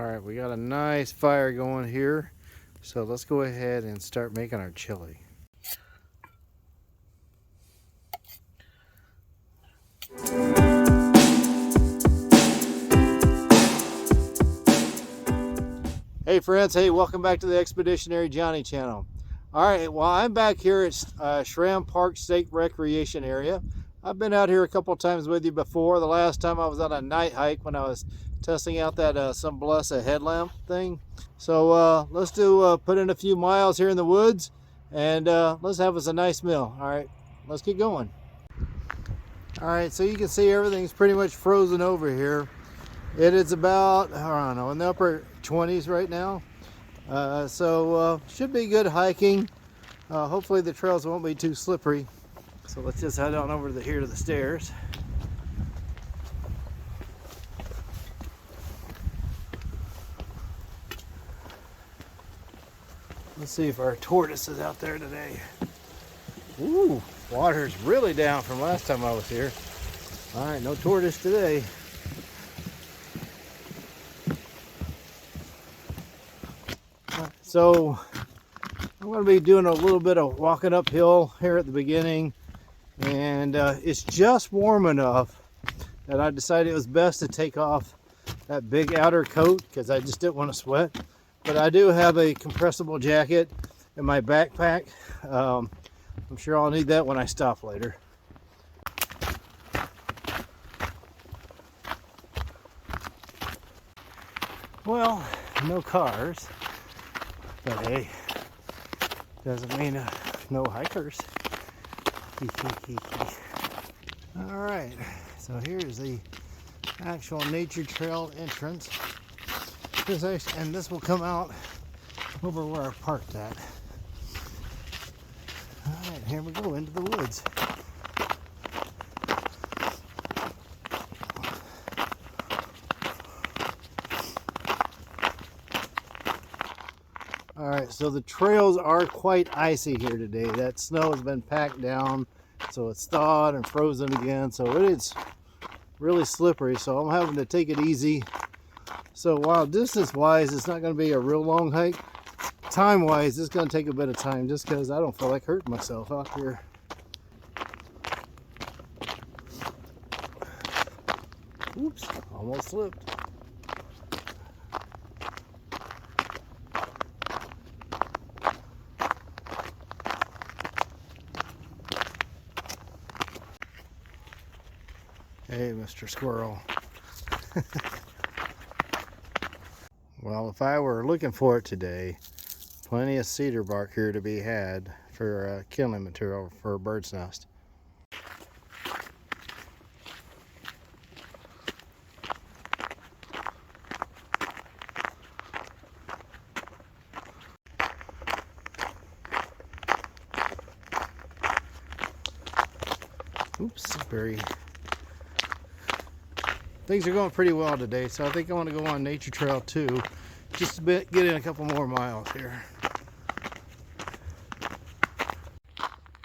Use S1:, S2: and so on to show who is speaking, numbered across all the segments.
S1: All right, we got a nice fire going here. So let's go ahead and start making our chili. Hey friends, hey, welcome back to the Expeditionary Johnny channel. All right, well, I'm back here at Schramm Park State Recreation Area. I've been out here a couple times with you before. The last time I was on a night hike when I was testing out that Some Bless a headlamp thing. So let's put in a few miles here in the woods and let's have us a nice meal. All right, let's get going. All right, so you can see everything's pretty much frozen over here. It is about, I don't know, in the upper 20s right now. Should be good hiking. Hopefully the trails won't be too slippery. So let's just head on over here to the stairs. Let's see if our tortoise is out there today. Ooh, water's really down from last time I was here. All right, no tortoise today. So I'm going to be doing a little bit of walking uphill here at the beginning, and it's just warm enough that I decided it was best to take off that big outer coat because I just didn't want to sweat. But I do have a compressible jacket in my backpack. I'm sure I'll need that when I stop later. Well, no cars. But hey, doesn't mean no hikers. All right, so here's the actual nature trail entrance. And this will come out over where I parked at. All right, here we go into the woods. Alright, so the trails are quite icy here today. That snow has been packed down, so it's thawed and frozen again. So it is really slippery, so I'm having to take it easy. So while distance-wise, it's not going to be a real long hike, time-wise, it's going to take a bit of time just because I don't feel like hurting myself out here. Oops, almost slipped. Hey, Mr. Squirrel. Well, if I were looking for it today, plenty of cedar bark here to be had for kindling material for a bird's nest. Oops, Things are going pretty well today, so I think I want to go on Nature Trail 2 just a bit, get in a couple more miles here.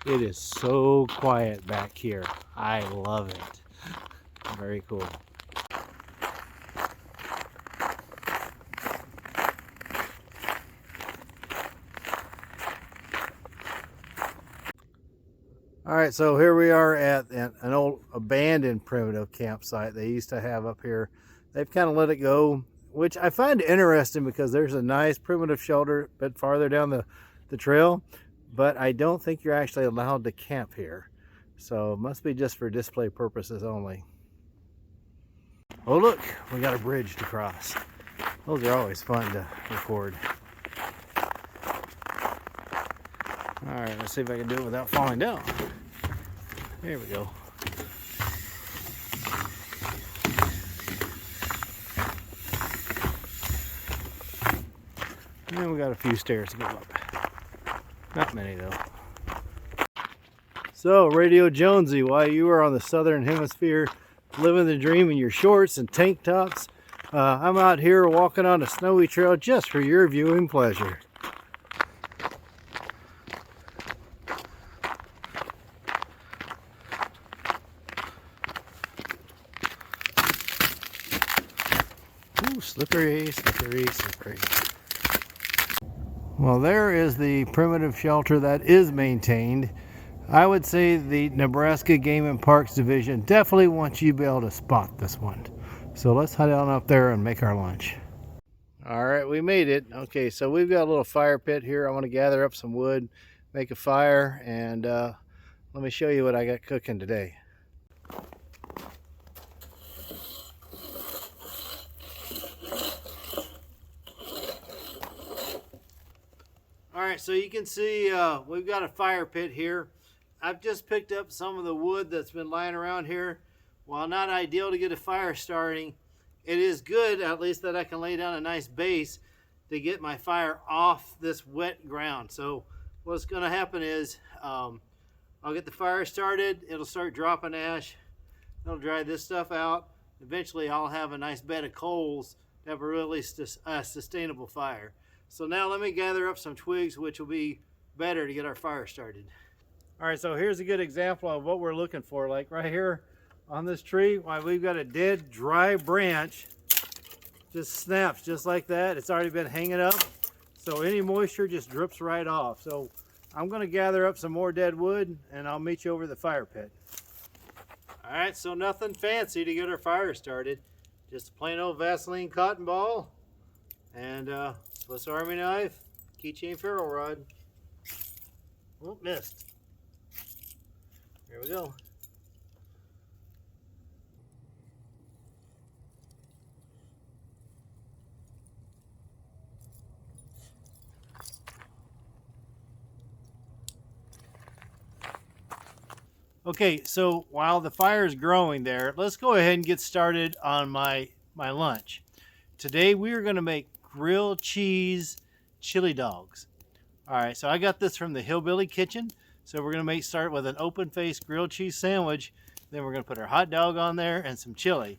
S1: It is so quiet back here. I love it. Very cool. All right, so here we are at an old abandoned primitive campsite they used to have up here. They've kind of let it go, which I find interesting because there's a nice primitive shelter a bit farther down the trail, but I don't think you're actually allowed to camp here. So it must be just for display purposes only. Oh look, we got a bridge to cross. Those are always fun to record. All right, let's see if I can do it without falling down. There we go. And we got a few stairs to go up. Not many though. So, Radio Jonesy, while you are on the southern hemisphere living the dream in your shorts and tank tops, I'm out here walking on a snowy trail just for your viewing pleasure. Slippery, slippery, slippery. Well, there is the primitive shelter that is maintained. I would say the Nebraska Game and Parks Division definitely wants you to be able to spot this one. So let's head on up there and make our lunch. All right, we made it. Okay, so we've got a little fire pit here. I want to gather up some wood, make a fire, and let me show you what I got cooking today. All right, so you can see we've got a fire pit here. I've just picked up some of the wood that's been lying around here. While not ideal to get a fire starting, it is good at least that I can lay down a nice base to get my fire off this wet ground. So what's going to happen is I'll get the fire started. It'll start dropping ash. It'll dry this stuff out. Eventually I'll have a nice bed of coals to have a really sustainable fire. So now let me gather up some twigs, which will be better to get our fire started. All right, so here's a good example of what we're looking for. Like right here on this tree, we've got a dead, dry branch. Just snaps just like that. It's already been hanging up. So any moisture just drips right off. So I'm gonna gather up some more dead wood and I'll meet you over the fire pit. All right, so nothing fancy to get our fire started. Just a plain old Vaseline cotton ball and Swiss Army knife, keychain ferrule rod. Oh, missed. Here we go. Okay, so while the fire is growing there, let's go ahead and get started on my lunch. Today we are going to make grilled cheese chili dogs. All right, so I got this from the Hillbilly Kitchen. So we're going to start with an open-faced grilled cheese sandwich. Then we're going to put our hot dog on there and some chili.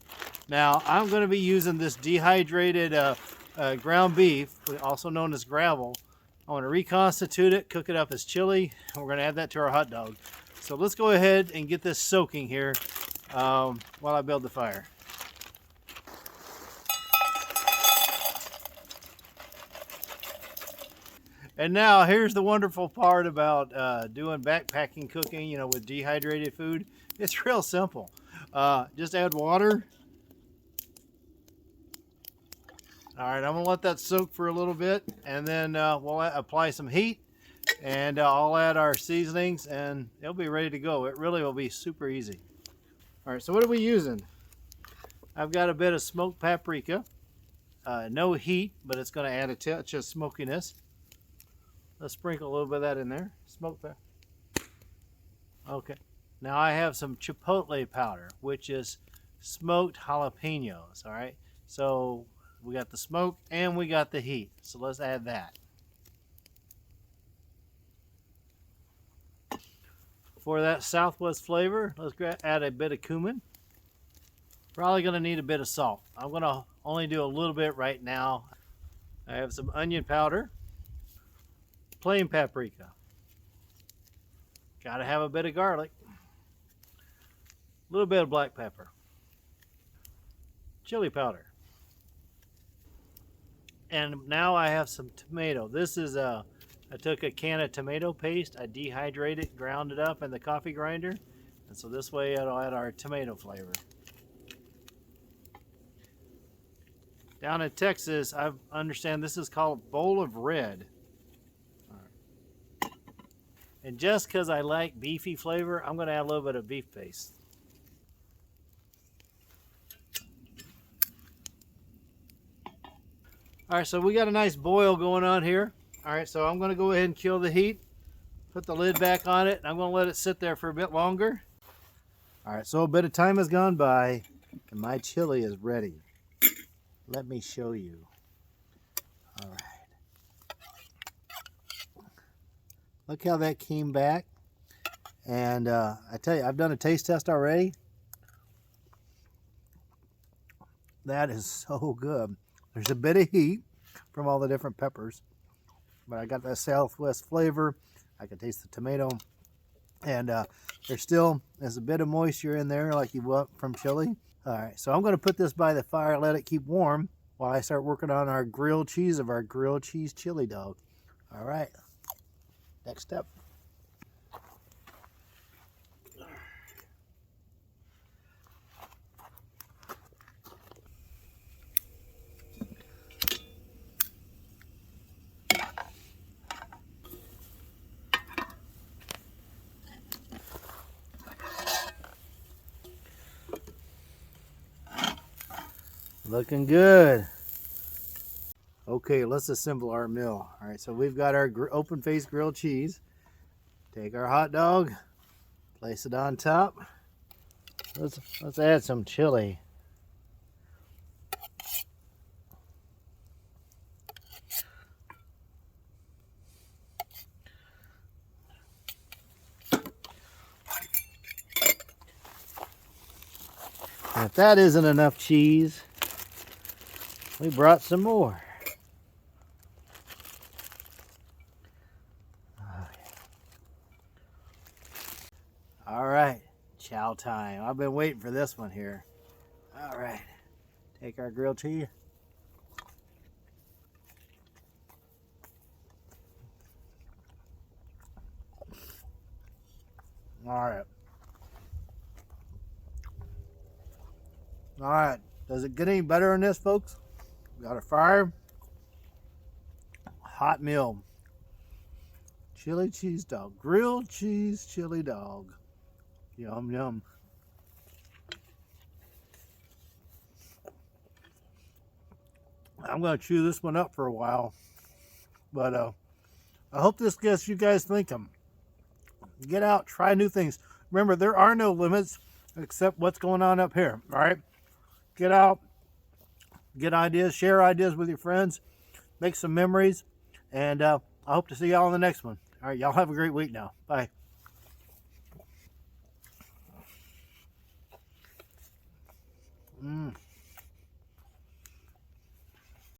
S1: Now I'm going to be using this dehydrated ground beef, also known as gravel. I want to reconstitute it, cook it up as chili, and we're going to add that to our hot dog. So let's go ahead and get this soaking here while I build the fire. And now here's the wonderful part about doing backpacking cooking, you know, with dehydrated food. It's real simple. Just add water. All right, I'm gonna let that soak for a little bit, and then we'll apply some heat, and I'll add our seasonings, and it'll be ready to go. It really will be super easy. All right, so what are we using? I've got a bit of smoked paprika. No heat, but it's gonna add a touch of smokiness. Let's sprinkle a little bit of that in there. Smoked pepper. Okay. Now I have some chipotle powder, which is smoked jalapenos. All right. So we got the smoke and we got the heat. So let's add that. For that Southwest flavor, let's add a bit of cumin. Probably going to need a bit of salt. I'm going to only do a little bit right now. I have some onion powder. Plain paprika. Gotta have a bit of garlic. A little bit of black pepper. Chili powder. And now I have some tomato. This is I took a can of tomato paste, I dehydrated, ground it up in the coffee grinder, and so this way it'll add our tomato flavor. Down in Texas, I understand this is called bowl of red. And just because I like beefy flavor, I'm going to add a little bit of beef paste. All right, so we got a nice boil going on here. All right, so I'm going to go ahead and kill the heat, put the lid back on it, and I'm going to let it sit there for a bit longer. All right, so a bit of time has gone by, and my chili is ready. Let me show you. All right. Look how that came back. And I tell you, I've done a taste test already. That is so good. There's a bit of heat from all the different peppers, but I got that Southwest flavor. I can taste the tomato. And there's a bit of moisture in there like you want from chili. All right, so I'm going to put this by the fire, let it keep warm. while I start working on our grilled cheese of our grilled cheese chili dog. All right, next step. Looking good. Okay, let's assemble our meal. All right, so we've got our open face grilled cheese. Take our hot dog, place it on top. Let's add some chili. And if that isn't enough cheese, we brought some more. All right, chow time. I've been waiting for this one here. All right, take our grilled cheese. All right. All right, does it get any better than this, folks? We got a fire, hot meal, chili cheese dog, grilled cheese chili dog. Yum, yum. I'm going to chew this one up for a while, but I hope this gets you guys thinking. Get out, try new things. Remember, there are no limits except what's going on up here, all right? Get out, get ideas, share ideas with your friends, make some memories, and I hope to see y'all in the next one. All right, y'all have a great week now. Bye.